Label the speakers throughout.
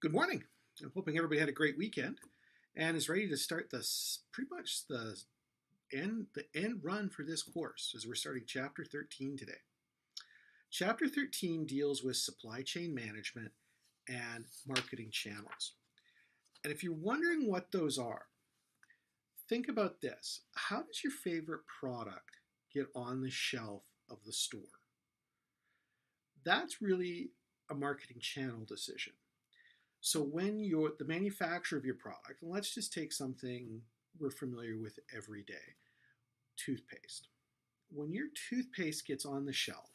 Speaker 1: Good morning. I'm hoping everybody had a great weekend and is ready to start pretty much the end run for this course as we're starting chapter 13 today. Chapter 13 deals with supply chain management and marketing channels. And if you're wondering what those are, think about this. How does your favorite product get on the shelf of the store? That's really a marketing channel decision. So when you're the manufacturer of your product, and let's just take something we're familiar with every day, toothpaste. When your toothpaste gets on the shelf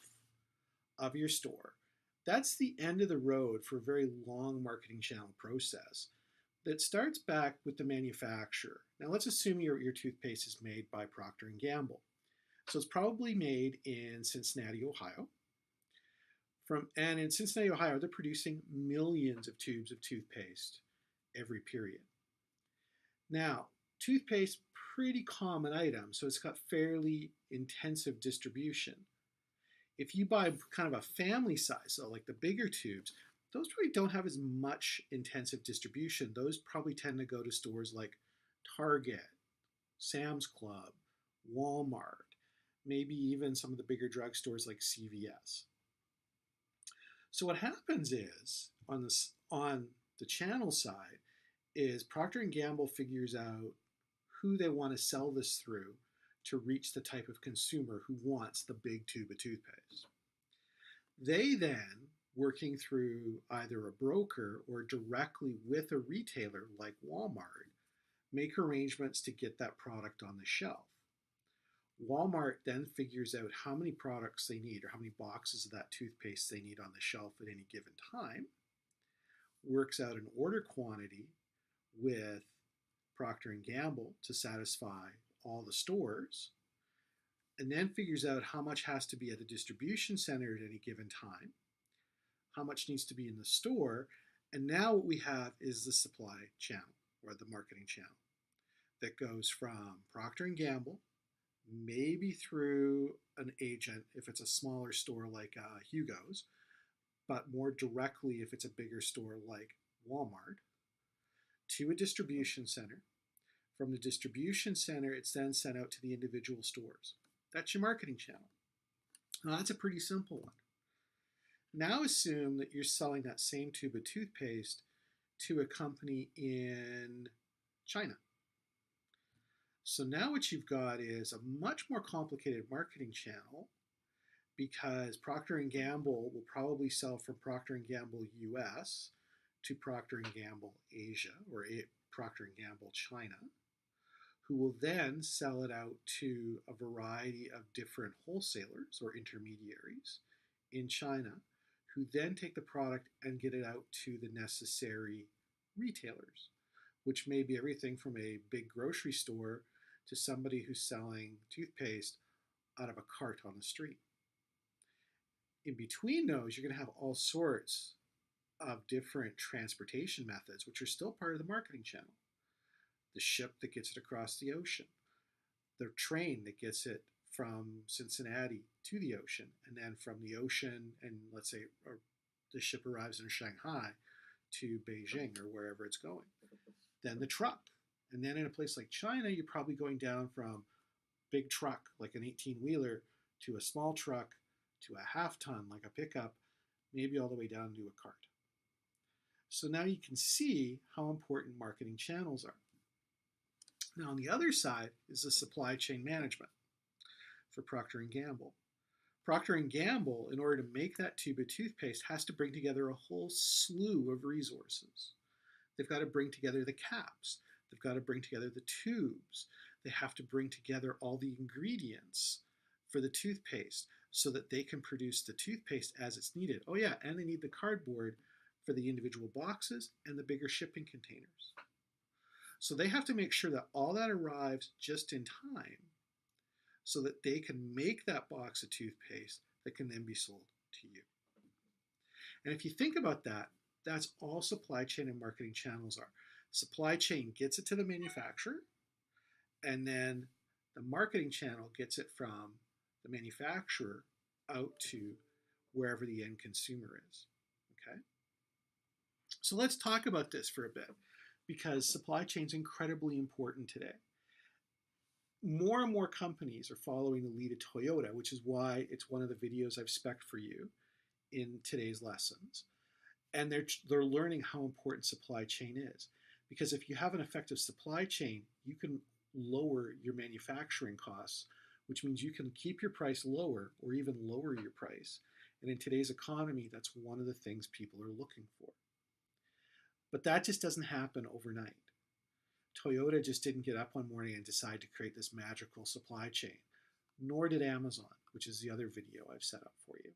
Speaker 1: of your store, that's the end of the road for a very long marketing channel process that starts back with the manufacturer. Now let's assume your toothpaste is made by Procter & Gamble. So it's probably made in Cincinnati, Ohio. And in Cincinnati, Ohio, they're producing millions of tubes of toothpaste every period. Now, toothpaste, pretty common item, so it's got fairly intensive distribution. If you buy kind of a family size, so like the bigger tubes, those probably don't have as much intensive distribution. Those probably tend to go to stores like Target, Sam's Club, Walmart, maybe even some of the bigger drugstores like CVS. So what happens is on the channel side is Procter & Gamble figures out who they want to sell this through to reach the type of consumer who wants the big tube of toothpaste. They then, working through either a broker or directly with a retailer like Walmart, make arrangements to get that product on the shelf. Walmart then figures out how many products they need or how many boxes of that toothpaste they need on the shelf at any given time, works out an order quantity with Procter & Gamble to satisfy all the stores, and then figures out how much has to be at the distribution center at any given time, how much needs to be in the store, and now what we have is the supply channel or the marketing channel that goes from Procter & Gamble, maybe through an agent if it's a smaller store like Hugo's, but more directly if it's a bigger store like Walmart, to a distribution center. From the distribution center, it's then sent out to the individual stores. That's your marketing channel. Now, that's a pretty simple one. Now assume that you're selling that same tube of toothpaste to a company in China. So now what you've got is a much more complicated marketing channel because Procter & Gamble will probably sell from Procter & Gamble US to Procter & Gamble Asia or Procter & Gamble China, who will then sell it out to a variety of different wholesalers or intermediaries in China, who then take the product and get it out to the necessary retailers, which may be everything from a big grocery store to somebody who's selling toothpaste out of a cart on the street. In between those, you're going to have all sorts of different transportation methods, which are still part of the marketing channel. The ship that gets it across the ocean, the train that gets it from Cincinnati to the ocean, and then from the ocean, and let's say the ship arrives in Shanghai to Beijing or wherever it's going. Then the truck. And then in a place like China, you're probably going down from big truck, like an 18-wheeler, to a small truck, to a half-ton, like a pickup, maybe all the way down to a cart. So now you can see how important marketing channels are. Now on the other side is the supply chain management for Procter & Gamble. Procter & Gamble, in order to make that tube of toothpaste, has to bring together a whole slew of resources. They've got to bring together the caps. They've got to bring together the tubes. They have to bring together all the ingredients for the toothpaste so that they can produce the toothpaste as it's needed. Oh yeah, and they need the cardboard for the individual boxes and the bigger shipping containers. So they have to make sure that all that arrives just in time so that they can make that box of toothpaste that can then be sold to you. And if you think about that, that's all supply chain and marketing channels are. Supply chain gets it to the manufacturer, and then the marketing channel gets it from the manufacturer out to wherever the end consumer is. Okay? So let's talk about this for a bit because supply chain is incredibly important today. More and more companies are following the lead of Toyota, which is why it's one of the videos I've spec'd for you in today's lessons. And they're learning how important supply chain is. Because if you have an effective supply chain, you can lower your manufacturing costs, which means you can keep your price lower or even lower your price. And in today's economy, that's one of the things people are looking for. But that just doesn't happen overnight. Toyota just didn't get up one morning and decide to create this magical supply chain, nor did Amazon, which is the other video I've set up for you.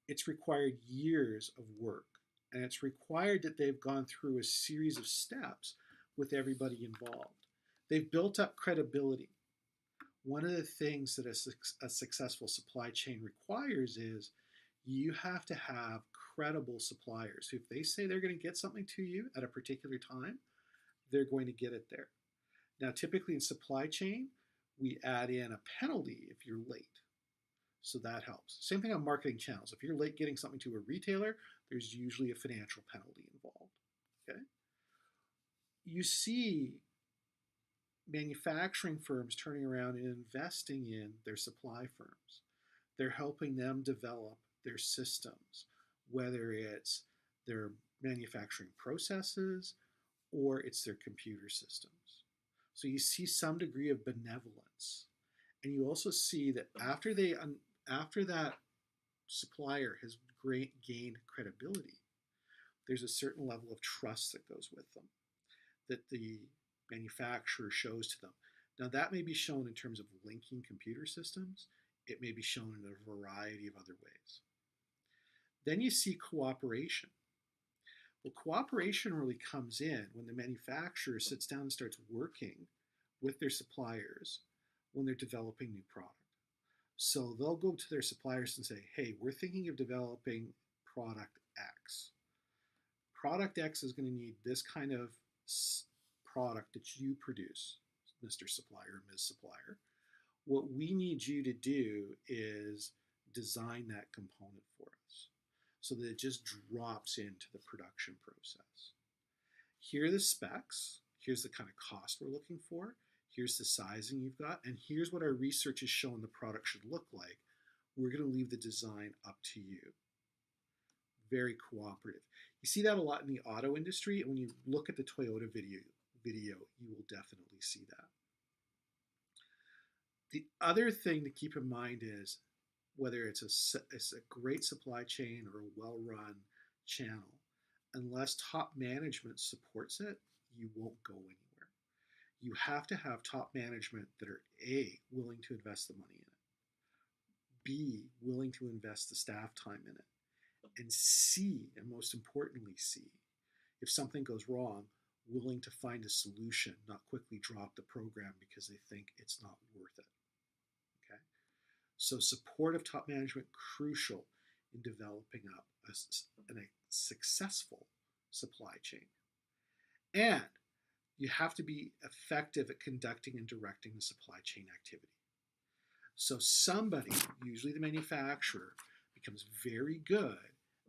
Speaker 1: It's required years of work, and it's required that they've gone through a series of steps with everybody involved. They've built up credibility. One of the things that a successful supply chain requires is you have to have credible suppliers who, if they say they're going to get something to you at a particular time, they're going to get it there. Now, typically in supply chain, we add in a penalty if you're late. So that helps. Same thing on marketing channels. If you're late getting something to a retailer, there's usually a financial penalty involved. Okay? You see manufacturing firms turning around and investing in their supply firms. They're helping them develop their systems, whether it's their manufacturing processes or it's their computer systems. So you see some degree of benevolence. And you also see that after that supplier has gained credibility, there's a certain level of trust that goes with them that the manufacturer shows to them. Now, that may be shown in terms of linking computer systems. It may be shown in a variety of other ways. Then you see cooperation. Well, cooperation really comes in when the manufacturer sits down and starts working with their suppliers when they're developing new product. So they'll go to their suppliers and say, hey, we're thinking of developing product X. Product X is going to need this kind of product that you produce, Mr. Supplier, Ms. Supplier. What we need you to do is design that component for us so that it just drops into the production process. Here are the specs. Here's the kind of cost we're looking for. Here's the sizing you've got. And here's what our research has shown the product should look like. We're going to leave the design up to you. Very cooperative. You see that a lot in the auto industry. And when you look at the Toyota video, you will definitely see that. The other thing to keep in mind is whether it's a great supply chain or a well-run channel, unless top management supports it, you won't go anywhere. You have to have top management that are A, willing to invest the money in it, B, willing to invest the staff time in it, and C, and most importantly C, if something goes wrong, willing to find a solution, not quickly drop the program because they think it's not worth it. Okay? So support of top management, crucial in developing up a successful supply chain. And you have to be effective at conducting and directing the supply chain activity. So somebody, usually the manufacturer, becomes very good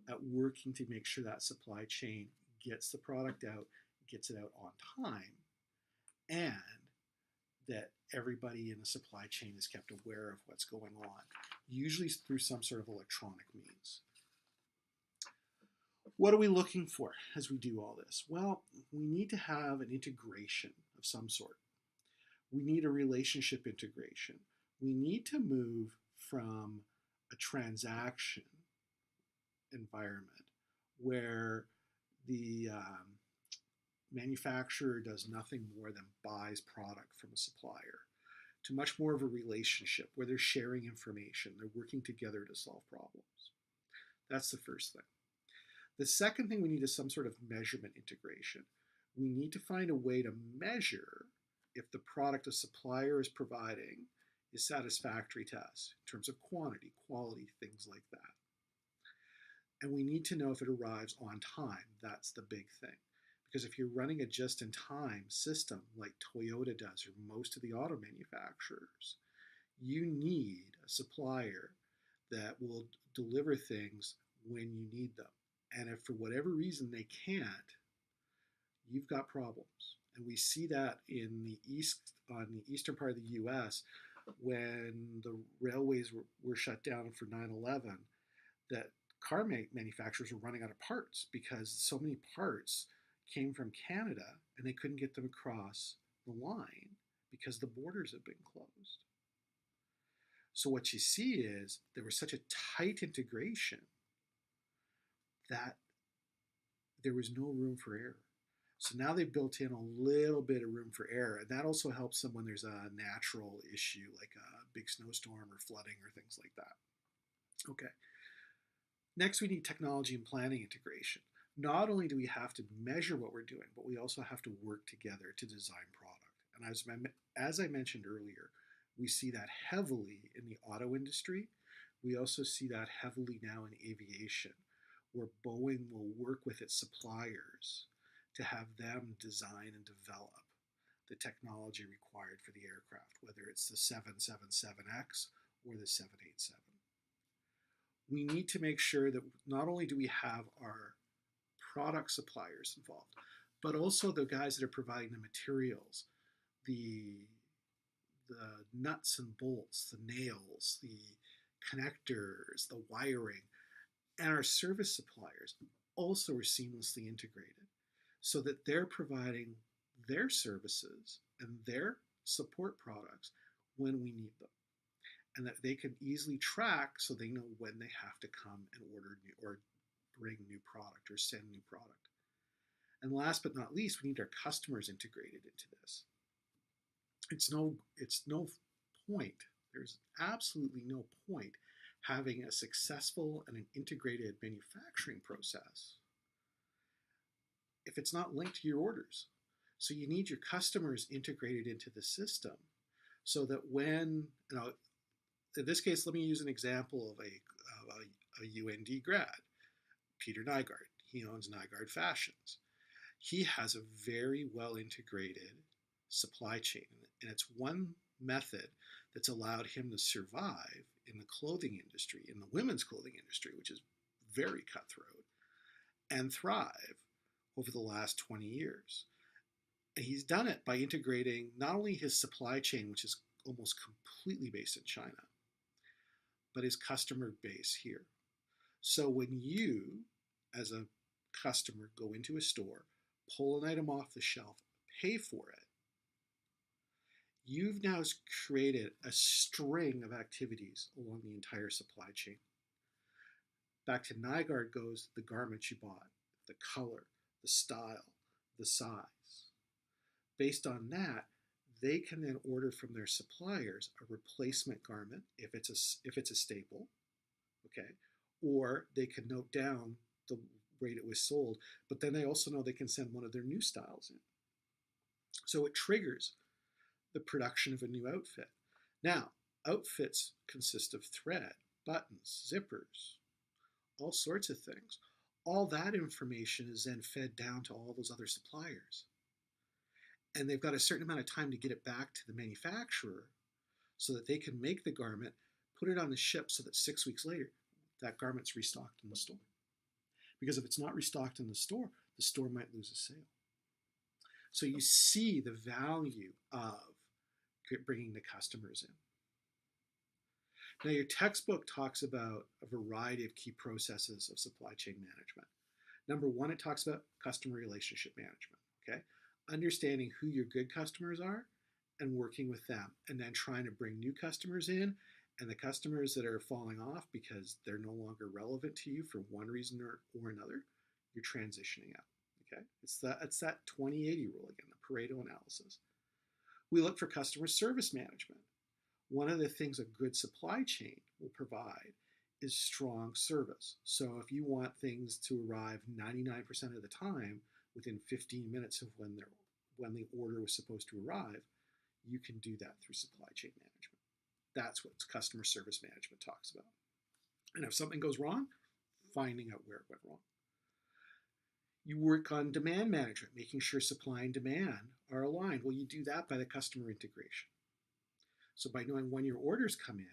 Speaker 1: at working to make sure that supply chain gets the product out, gets it out on time, and that everybody in the supply chain is kept aware of what's going on, usually through some sort of electronic means. What are we looking for as we do all this? Well, we need to have an integration of some sort. We need a relationship integration. We need to move from a transaction environment where the manufacturer does nothing more than buys product from a supplier to much more of a relationship where they're sharing information, they're working together to solve problems. That's the first thing. The second thing we need is some sort of measurement integration. We need to find a way to measure if the product a supplier is providing is satisfactory to us in terms of quantity, quality, things like that. And we need to know if it arrives on time. That's the big thing. Because if you're running a just-in-time system like Toyota does or most of the auto manufacturers, you need a supplier that will deliver things when you need them. And if for whatever reason they can't, you've got problems. And we see that in the east, on the eastern part of the US, when the railways were shut down for 9/11, that car manufacturers were running out of parts because so many parts came from Canada and they couldn't get them across the line because the borders had been closed. So what you see is there was such a tight integration that there was no room for error. So now they've built in a little bit of room for error, and that also helps them when there's a natural issue like a big snowstorm or flooding or things like that. Okay. Next, we need technology and planning integration. Not only do we have to measure what we're doing, but we also have to work together to design product. And as I mentioned earlier, we see that heavily in the auto industry. We also see that heavily now in aviation, where Boeing will work with its suppliers to have them design and develop the technology required for the aircraft, whether it's the 777X or the 787. We need to make sure that not only do we have our product suppliers involved, but also the guys that are providing the materials, the nuts and bolts, the nails, the connectors, the wiring, and our service suppliers also are seamlessly integrated so that they're providing their services and their support products when we need them, and that they can easily track so they know when they have to come and order new or bring new product or send new product. And last but not least, we need our customers integrated into this. It's no point, there's absolutely no point having a successful and an integrated manufacturing process if it's not linked to your orders. So you need your customers integrated into the system so that when, in this case, let me use an example of a UND grad, Peter Nygaard. He owns Nygaard Fashions. He has a very well integrated supply chain, and it's one method that's allowed him to survive in the clothing industry, in the women's clothing industry, which is very cutthroat, and thrive over the last 20 years. And he's done it by integrating not only his supply chain, which is almost completely based in China, but his customer base here. So when you, as a customer, go into a store, pull an item off the shelf, pay for it, you've now created a string of activities along the entire supply chain. Back to Nygaard goes the garment you bought, the color, the style, the size. Based on that, they can then order from their suppliers a replacement garment if it's a staple, okay, or they can note down the rate it was sold, but then they also know they can send one of their new styles in. So it triggers the production of a new outfit. Now, outfits consist of thread, buttons, zippers, all sorts of things. All that information is then fed down to all those other suppliers. And they've got a certain amount of time to get it back to the manufacturer so that they can make the garment, put it on the ship so that 6 weeks later, that garment's restocked in the store. Because if it's not restocked in the store might lose a sale. So you see the value of bringing the customers in. Now, your textbook talks about a variety of key processes of supply chain management. Number one, it talks about customer relationship management, okay? Understanding who your good customers are and working with them, and then trying to bring new customers in, and the customers that are falling off because they're no longer relevant to you for one reason or another, you're transitioning out, okay? It's that 20-80 rule again, the Pareto analysis. We look for customer service management. One of the things a good supply chain will provide is strong service. So if you want things to arrive 99% of the time within 15 minutes of when the order was supposed to arrive, you can do that through supply chain management. That's what customer service management talks about. And if something goes wrong, finding out where it went wrong. You work on demand management, making sure supply and demand are aligned. Well, you do that by the customer integration. So by knowing when your orders come in,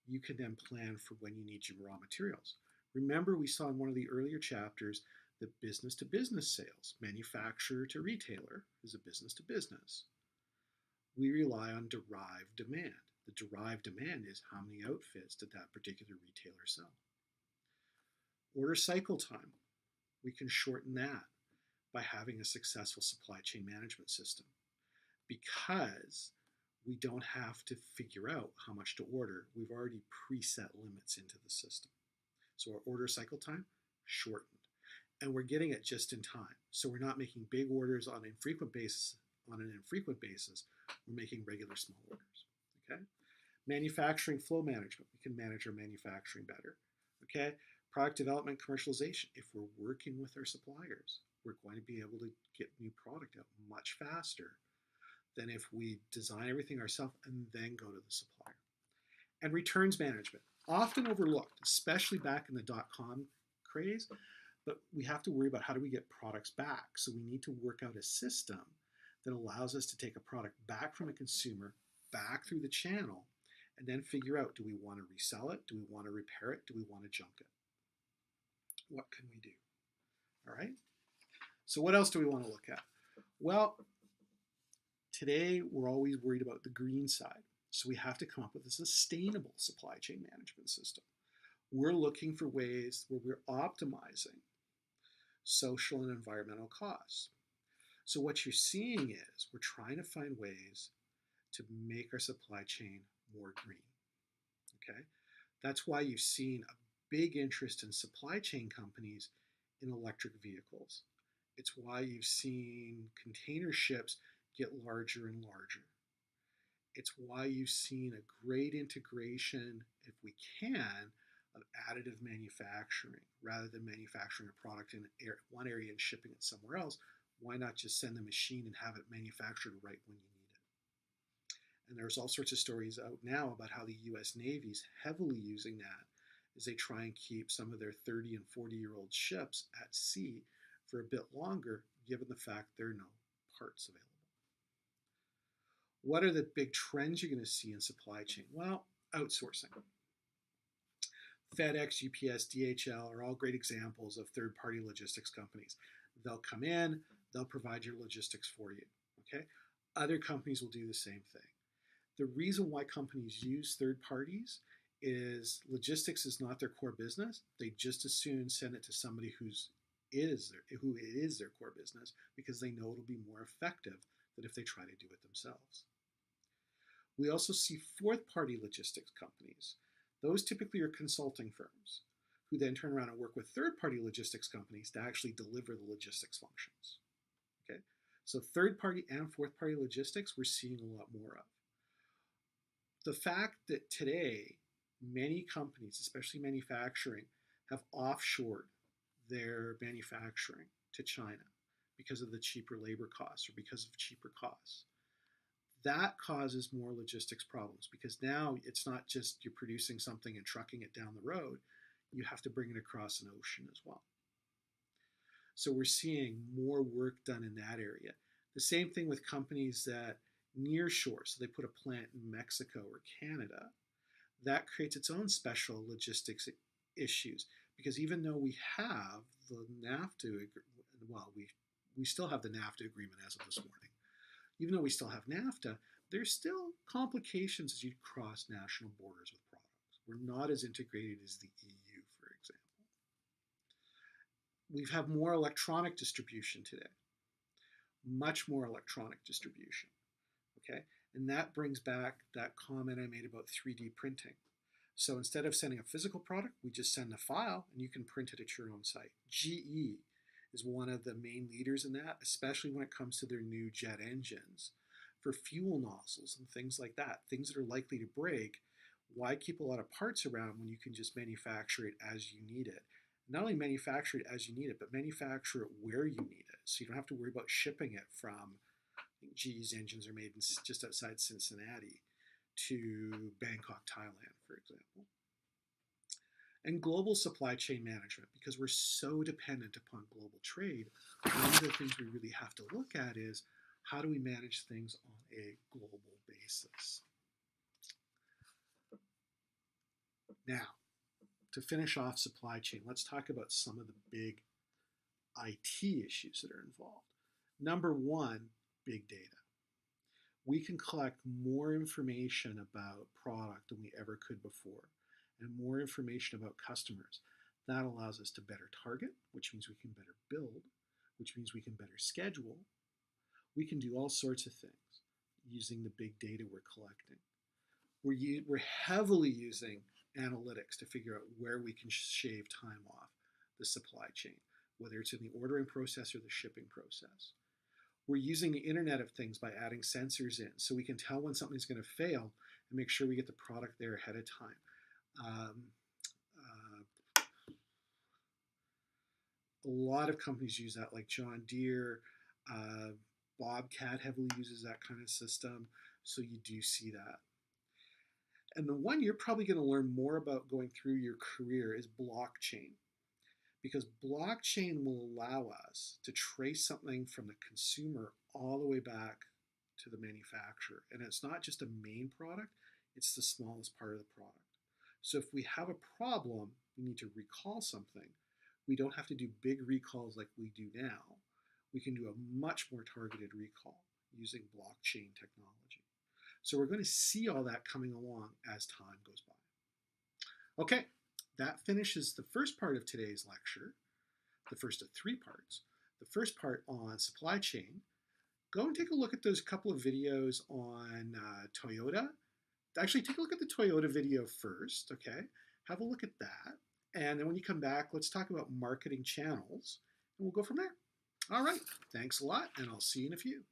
Speaker 1: you can then plan for when you need your raw materials. Remember, we saw in one of the earlier chapters that business to business sales, manufacturer to retailer, is a business to business. We rely on derived demand. The derived demand is how many outfits did that particular retailer sell. Order cycle time, we can shorten that by having a successful supply chain management system, because we don't have to figure out how much to order. We've already preset limits into the system. So our order cycle time, shortened. And we're getting it just in time. So we're not making big orders on an infrequent basis. We're making regular small orders. Okay? Manufacturing flow management. We can manage our manufacturing better. Okay? Product development, commercialization. If we're working with our suppliers, we're going to be able to get new product out much faster than if we design everything ourselves and then go to the supplier. And returns management, often overlooked, especially back in the dot-com craze, but we have to worry about how do we get products back. So we need to work out a system that allows us to take a product back from a consumer, back through the channel, and then figure out, do we want to resell it? Do we want to repair it? Do we want to junk it? What can we do? All right. So what else do we want to look at? Well, today we're always worried about the green side. So we have to come up with a sustainable supply chain management system. We're looking for ways where we're optimizing social and environmental costs. So what you're seeing is we're trying to find ways to make our supply chain more green. Okay? That's why you've seen a big interest in supply chain companies in electric vehicles. It's why you've seen container ships get larger and larger. It's why you've seen a great integration, if we can, of additive manufacturing. Rather than manufacturing a product in one area and shipping it somewhere else, why not just send the machine and have it manufactured right when you need it? And there's all sorts of stories out now about how the US Navy is heavily using that as they try and keep some of their 30 and 40-year-old ships at sea for a bit longer, given the fact there are no parts available. What are the big trends you're going to see in supply chain? Well, outsourcing. FedEx, UPS, DHL are all great examples of third-party logistics companies. They'll come in, they'll provide your logistics for you. Okay? Other companies will do the same thing. The reason why companies use third parties is logistics is not their core business. They just as soon send it to somebody who it is their core business, because they know it'll be more effective than if they try to do it themselves. We also see fourth-party logistics companies. Those typically are consulting firms who then turn around and work with third-party logistics companies to actually deliver the logistics functions. Okay? So third-party and fourth-party logistics we're seeing a lot more of. The fact that today many companies, especially manufacturing, have offshored their manufacturing to China because of the cheaper labor costs or because of cheaper costs. That causes more logistics problems, because now it's not just you're producing something and trucking it down the road, you have to bring it across an ocean as well. So we're seeing more work done in that area. The same thing with companies that nearshore, so they put a plant in Mexico or Canada. That creates its own special logistics issues, because even though we have the NAFTA, well, we still have the NAFTA agreement as of this morning. Even though we still have NAFTA, there's still complications as you cross national borders with products. We're not as integrated as the EU, for example. We have more electronic distribution today, much more electronic distribution, okay? And that brings back that comment I made about 3D printing. So instead of sending a physical product, we just send a file and you can print it at your own site. GE is one of the main leaders in that, especially when it comes to their new jet engines for fuel nozzles and things like that, things that are likely to break. Why keep a lot of parts around when you can just manufacture it as you need it? Not only manufacture it as you need it, but manufacture it where you need it. So you don't have to worry about shipping it from, I think GE's engines are made just outside Cincinnati to Bangkok, Thailand, for example. And global supply chain management, because we're so dependent upon global trade, one of the things we really have to look at is how do we manage things on a global basis? Now, to finish off supply chain, let's talk about some of the big IT issues that are involved. Number one, big data. We can collect more information about product than we ever could before, and more information about customers. That allows us to better target, which means we can better build, which means we can better schedule. We can do all sorts of things using the big data we're collecting. We're heavily using analytics to figure out where we can shave time off the supply chain, whether it's in the ordering process or the shipping process. We're using the Internet of Things by adding sensors in so we can tell when something's going to fail and make sure we get the product there ahead of time. A lot of companies use that, like John Deere, Bobcat heavily uses that kind of system, so you do see that. And the one you're probably going to learn more about going through your career is blockchain, because blockchain will allow us to trace something from the consumer all the way back to the manufacturer. And it's not just a main product, it's the smallest part of the product. So if we have a problem, we need to recall something, we don't have to do big recalls like we do now. We can do a much more targeted recall using blockchain technology. So we're going to see all that coming along as time goes by. Okay, that finishes the first part of today's lecture, the first of 3 parts. The first part on supply chain. Go and take a look at those couple of videos on Toyota. Actually, take a look at the Toyota video first, okay? Have a look at that. And then when you come back, let's talk about marketing channels, and we'll go from there. All right, thanks a lot, and I'll see you in a few.